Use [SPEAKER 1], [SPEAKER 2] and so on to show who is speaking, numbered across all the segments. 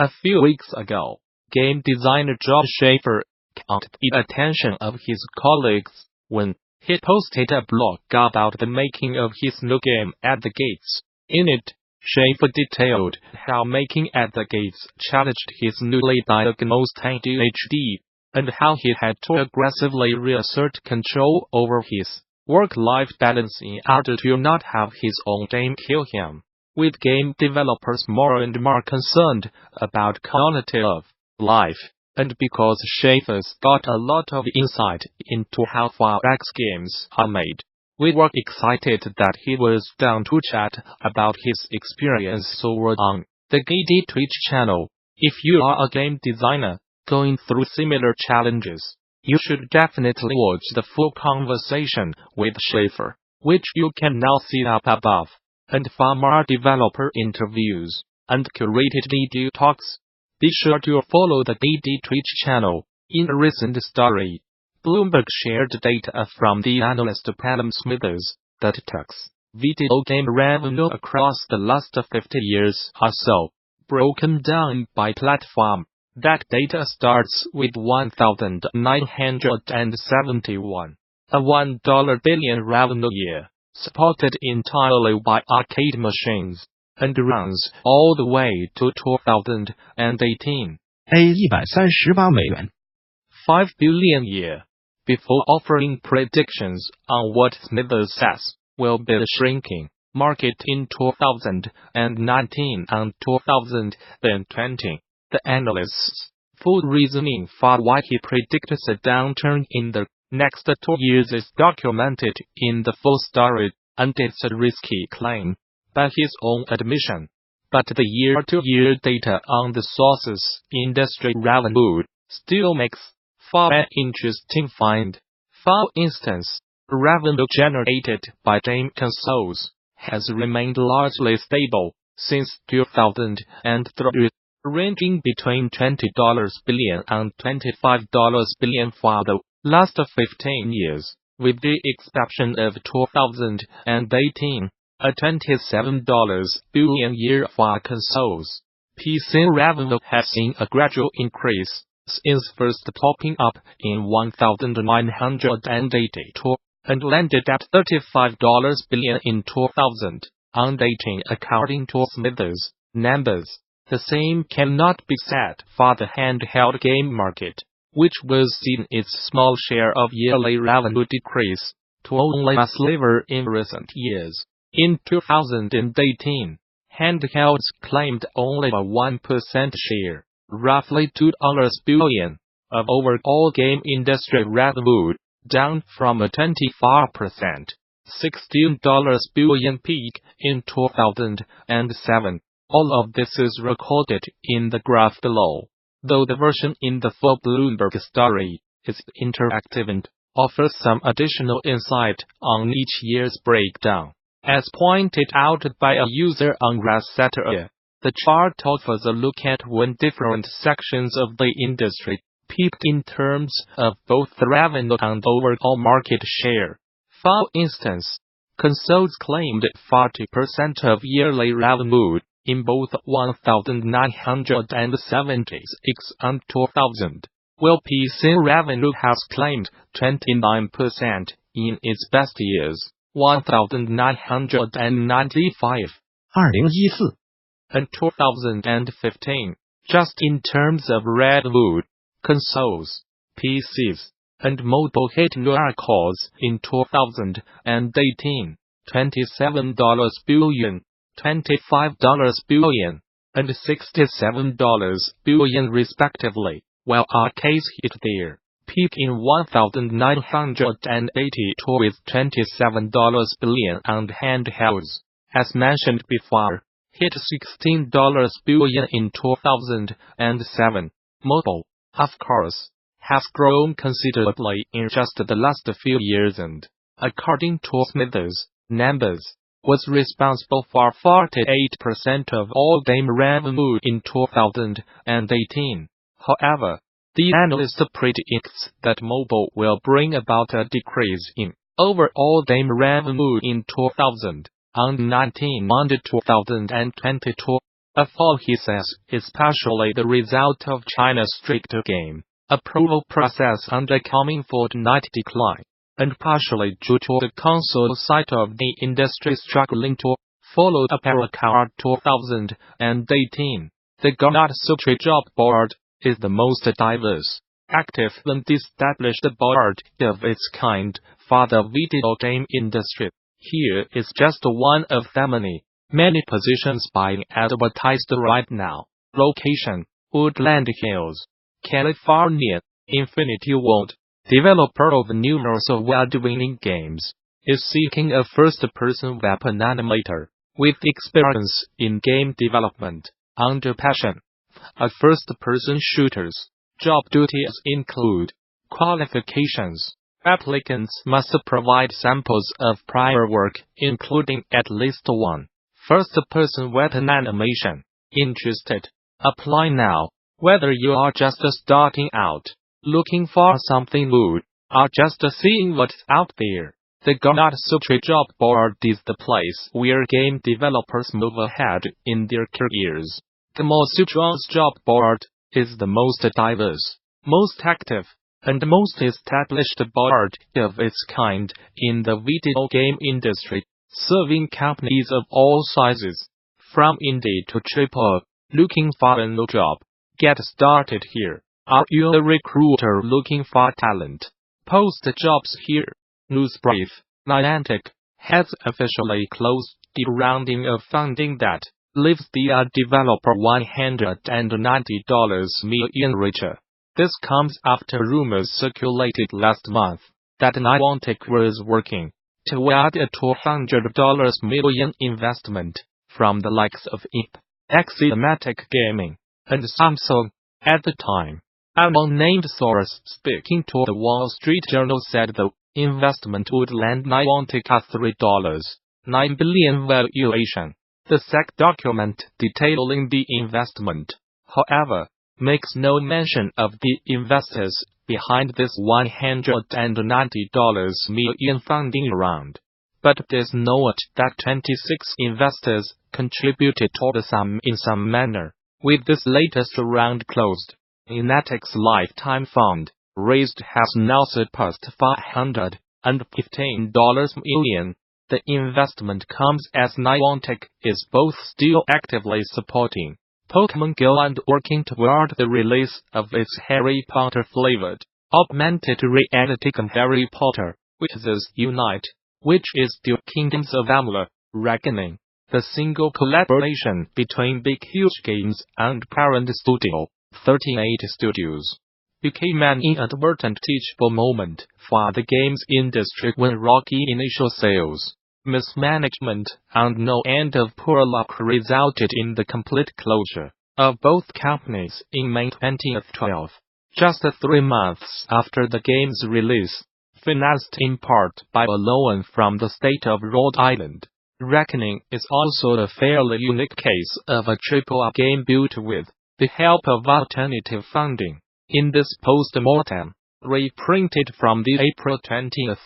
[SPEAKER 1] A few weeks ago, game designer Jon Shafer caught the attention of his colleagues when he posted a blog about the making of his new game At the Gates. In it, Shafer detailed how making At the Gates challenged his newly diagnosed ADHD, and how he had to aggressively reassert control over his work-life balance in order to not have his own game kill him. With game developers more and more concerned about quality of life, and because Shafer's got a lot of insight into how X games are made, we were excited that he was down to chat about his experience over on the GDC Twitch channel. If you are a game designer going through similar challenges, you should definitely watch the full conversation with Shafer, which you can now see up above, and for more developer interviews and curated video talks. Be sure to follow the GDC Twitch channel. In a recent story, Bloomberg shared data from the analyst Pelham Smithers that tracks video game revenue across the last 50 years or so, broken down by platform. That data starts with 1971, a $1 billion revenue year, supported entirely by arcade machines, and runs all the way to 2018.
[SPEAKER 2] $138
[SPEAKER 1] $5 billion year. Before offering predictions on what Smithers says will be the shrinking market in 2019 and 2020, the analyst's full reasoning for why he predicts a downturn in the next 2 years is documented in the full story, and it's a risky claim, by his own admission. But the year-to-year data on the source's industry revenue still makes for an interesting find. For instance, revenue generated by game consoles has remained largely stable since 2003, ranging between $20 billion and $25 billion for the last 15 years, with the exception of 2018, a $27 billion year for consoles. PC revenue has seen a gradual increase since first popping up in 1982, and landed at $35 billion in 2018 according to Smithers' numbers. The same cannot be said for the handheld game market, which was seen its small share of yearly revenue decrease to only a sliver in recent years. In 2018, handhelds claimed only a 1% share, roughly $2 billion, of overall game industry revenue, down from a 24%, $16 billion peak in 2007. All of this is recorded in the graph below, though the version in the full Bloomberg story is interactive and offers some additional insight on each year's breakdown. As pointed out by a user on ResetEra, the chart offers a look at when different sections of the industry peaked in terms of both the revenue and overall market share. For instance, consoles claimed 40% of yearly revenue in both 1976 and 2000, while PC revenue has claimed 29% in its best years, 1995
[SPEAKER 2] 2014and
[SPEAKER 1] 2015, just in terms of revenue. Consoles, PCs, and mobile hit new records in 2018, $27 billion, $25 billion, and $67 billion respectively, while arcades hit their peak in 1982 with $27 billion, and handhelds, as mentioned before, hit $16 billion in 2007. Mobile, of course, has grown considerably in just the last few years and, according to Smithers' numbers, was responsible for 48% of all game revenue in 2018. However, the analyst predicts that mobile will bring about a decrease in overall game revenue in 2019 and 2022. A fall, he says, is partially the result of China's stricter game approval process undergoing Fortnite decline, and partially due to the console side of the industry struggling to follow up Era 2018. The Gamasutra Job board is the most diverse, active and established board of its kind for the video game industry. Here is just one of the many positions being advertised right now. Location: Woodland Hills, California. Infinity Ward, developer of numerous award-winning games, is seeking a first-person weapon animator with experience in game development under passion. A first-person shooters. Job duties include qualifications. Applicants must provide samples of prior work, including at least one first-person weapon animation. Interested? Apply now. Whether you are just starting out, looking for something new, or just seeing what's out there, the Gamasutra Job board is the place where game developers move ahead in their careers. Gamasutra's job board is the most diverse, most active, and most established board of its kind in the video game industry, serving companies of all sizes, from indie to AAA. Looking for a new job? Get started here. Are you a recruiter looking for talent? Post jobs here. Newsbrief: Niantic has officially closed the rounding of funding that leaves the developer $190 million richer. This comes after rumors circulated last month that Niantic was working toward a $200 million investment from the likes of Animatic Gaming and Samsung. At the time, an unnamed source speaking to the Wall Street Journal said the investment would land Niantic a $3.9 billion valuation. The SEC document detailing the investment, however, makes no mention of the investors behind this $190 million funding round. But it is noted that 26 investors contributed to the sum in some manner. With this latest round closed, Ninatic's lifetime fund raised has now surpassed $515 million. The investment comes as Niantic is both still actively supporting Pokemon Go and working toward the release of its Harry Potter-flavored augmented reality game Harry Potter Wizards Unite, which is the Kingdoms of Amalur: Reckoning, the single collaboration between Big Huge Games and parent studio, 38 Studios, became an inadvertent teachable moment for the games industry when rocky initial sales, mismanagement, and no end of poor luck resulted in the complete closure of both companies in May 2012, just 3 months after the game's release, financed in part by a loan from the state of Rhode Island. Reckoning is also a fairly unique case of a AAA game built with the help of alternative funding. In this post-mortem, reprinted from the April 20th,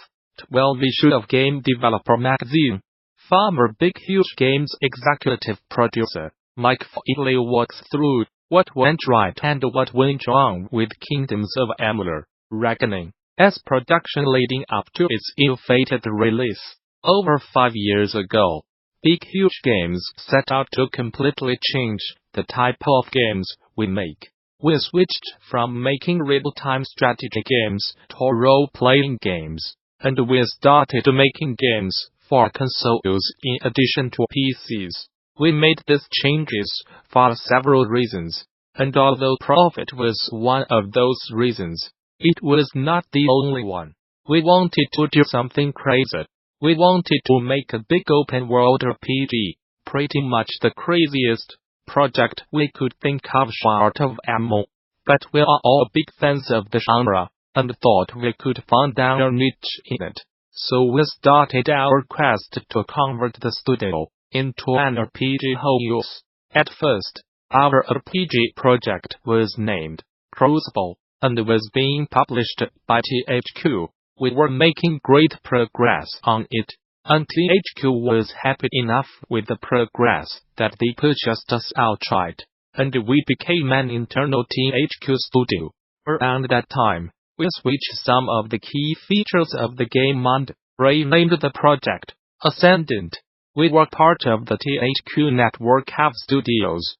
[SPEAKER 1] 12 issue of Game Developer magazine, former Big Huge Games executive producer Mike Fridley walks through what went right and what went wrong with Kingdoms of Amalur: Reckoning, as production leading up to its ill-fated release. Over 5 years ago, Big Huge Games set out to completely change the type of games we make. We switched from making real-time strategy games to role-playing games, and we started making games for consoles in addition to PCs. We made these changes for several reasons, and although profit was one of those reasons, it was not the only one. We wanted to do something crazy. We wanted to make a big open-world RPG, pretty much the craziest project we could think of short of MMO. But we are all big fans of the genre, and thought we could find our niche in it. So we started our quest to convert the studio into an RPG house. At first, our RPG project was named Crucible, and was being published by THQ. We were making great progress on it, and THQ was happy enough with the progress that they purchased us outright, and we became an internal THQ studio. Around that time, we switched some of the key features of the game and renamed the project Ascendant. We were part of the THQ network of studios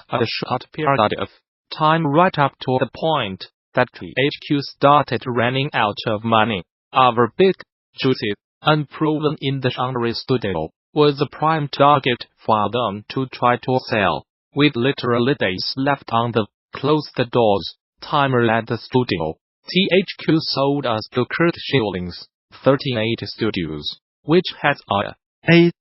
[SPEAKER 1] for a short period of time right up to the point that THQ started running out of money. Our big, juicy, unproven-in-the-genre studio was a prime target for them to try to sell. With literally days left on the close the doors timer at the studio, THQ sold us to Curt Schilling's 38 Studios, which has a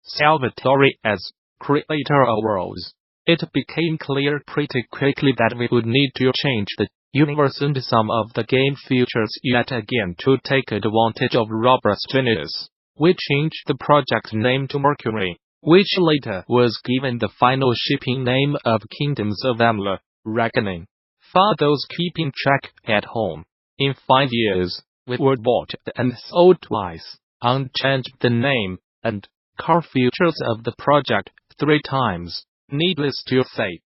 [SPEAKER 1] Salvatore as creator of roles. It became clear pretty quickly that we would need to change the universe and some of the game features yet again to take advantage of robustness. We changed the project name to Mercury, which later was given the final shipping name of Kingdoms of Amalur, Reckoning. For those keeping track at home, in 5 years, we were bought and sold twice, and changed the name and core features of the project 3 times. Needless to say,